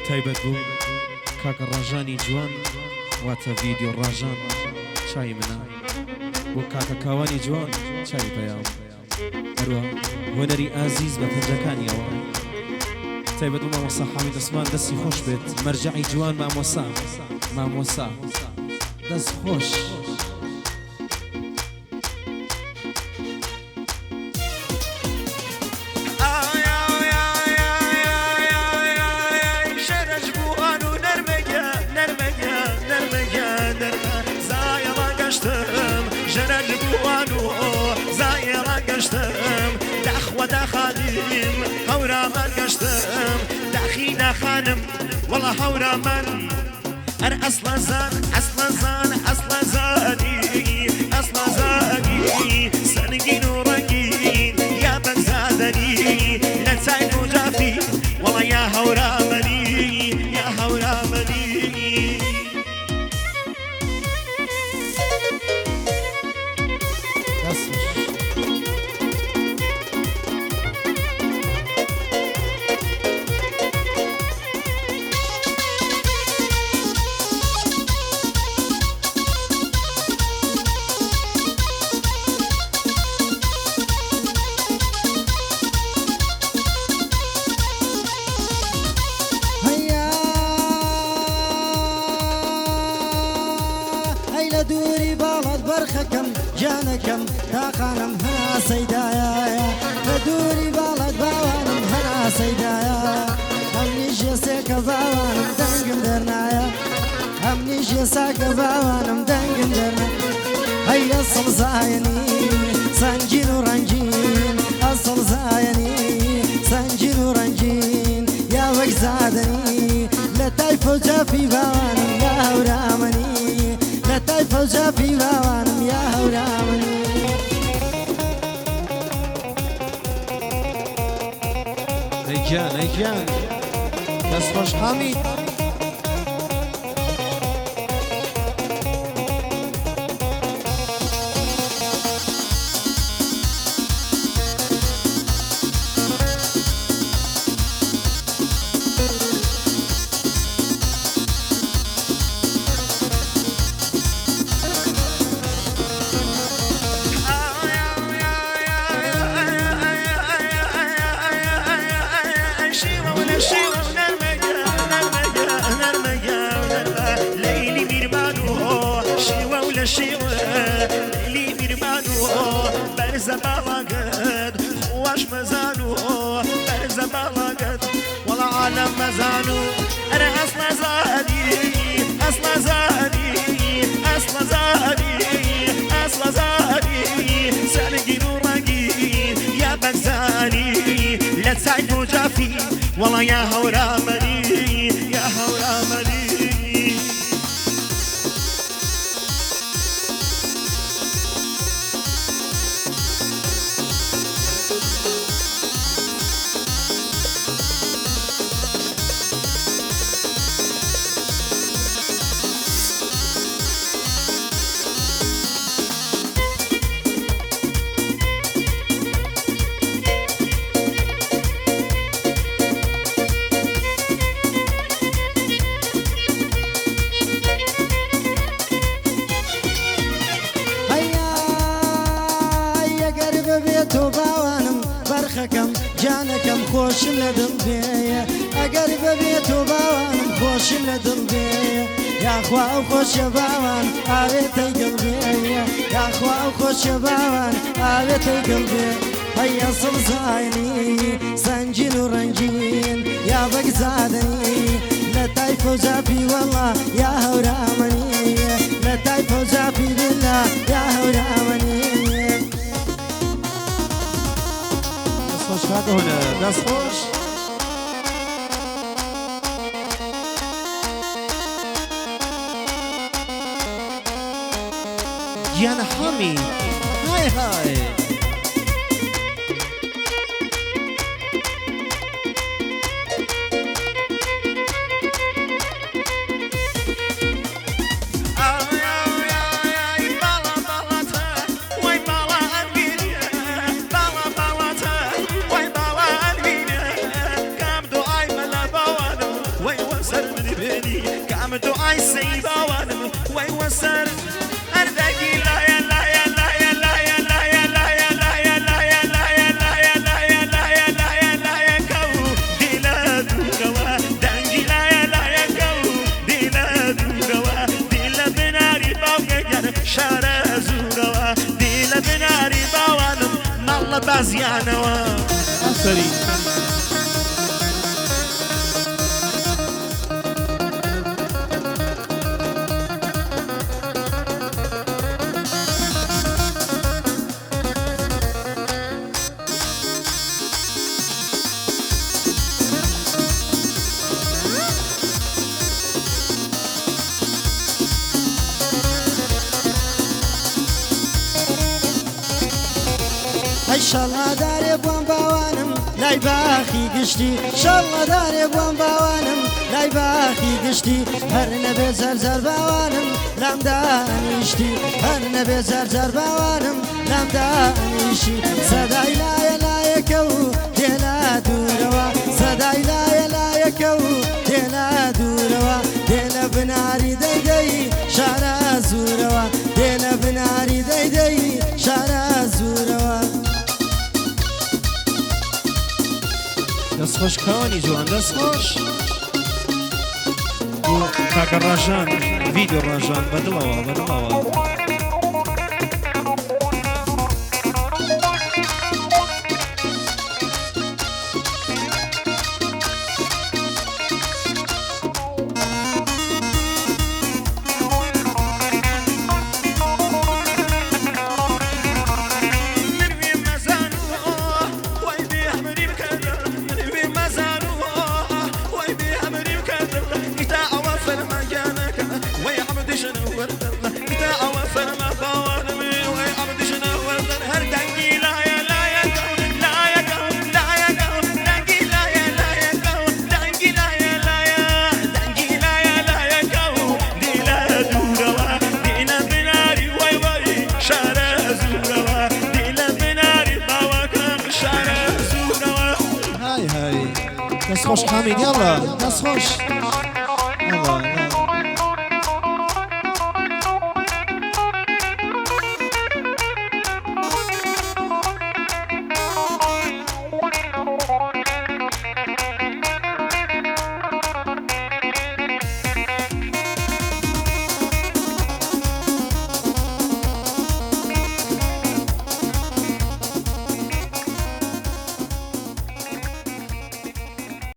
تایبەت بوو کاکە ڕاژانی جوان واتە ڤیدیۆ ڕاژان چای منە بۆ کاکە کاوانی جوان چای پەیاو هەروە هۆنەری ئازیز بە پەنجەکانیەوە تایبەت بوو مامۆستا حامید عوسمان دەستی خۆش بێت مەرجەعی جوان مامۆسا دەست خۆش داخادم هورا من قشتم داخينا خانم والله هورا من أنا أصلا زاني سنقين ورقين يا من زادني لا تسعد وجافي والله يا هورا مني دوري بالد برخكم جانكم تاقانم هنا سيدايا دوري بالد باوانم هنا سيدايا همني جسك باوانم دنگم درنايا همني جسك باوانم دنگم درنا هيا اصل زايني سنجين ورنجين اصل زايني سنجين ورنجين يا وقزادني لا تايفو جافي باوانم يا هورامني فوجا في باوانم يا هورامني هيجان دەست خۆش حامید لي ميرمانو برز بلغت واش مزانو برز بلغت والله عالم مزانو انا اصلا زادي سالقين ورقين يا بنزاني لا تسعد وجافي والله يا هورامني تو باوانم برخكم جانكم خوشم لدل بيه اگر ببيت باوانم خوشم لدل بيه يا اخوا خوش باوان اويتي قلبي يا اخوا خوش باوان اويتي قلبي هيا صلصايني سنجين ورنجين يا بقزادني لا تايفو جافي والله يا هورامني لا تايفو جافي بالله يا هورامني خوش هذا هنا دست خوش جيانا حامي هاي وي غازیانەوە ئەسەری شەڵا دارێ بۆم باوانم لای باخی گشتی شەڵا دارێ بۆم باوانم لای باخی گشتی هەر نەبێ زەرزەر باوانم لام دانیشتی هەر نەبێ زەرزەر باوانم لام دانیشی سەدای لایە لایەکە و تێلا دوورەوە سەدای لایە لایەکە و تێلا دوورەوە دێنە بناری دەیدەی شارە زوورەوە دێنە بناری دەیدەی شارە زوورەوە دەستخۆش کاوانی جوان دەستخۆش کاکە ڕاژان ڤیدیۆ ڕاژان بەدڵەوە بەدڵەوە دەستخۆش حامید یاڵا دەستخۆش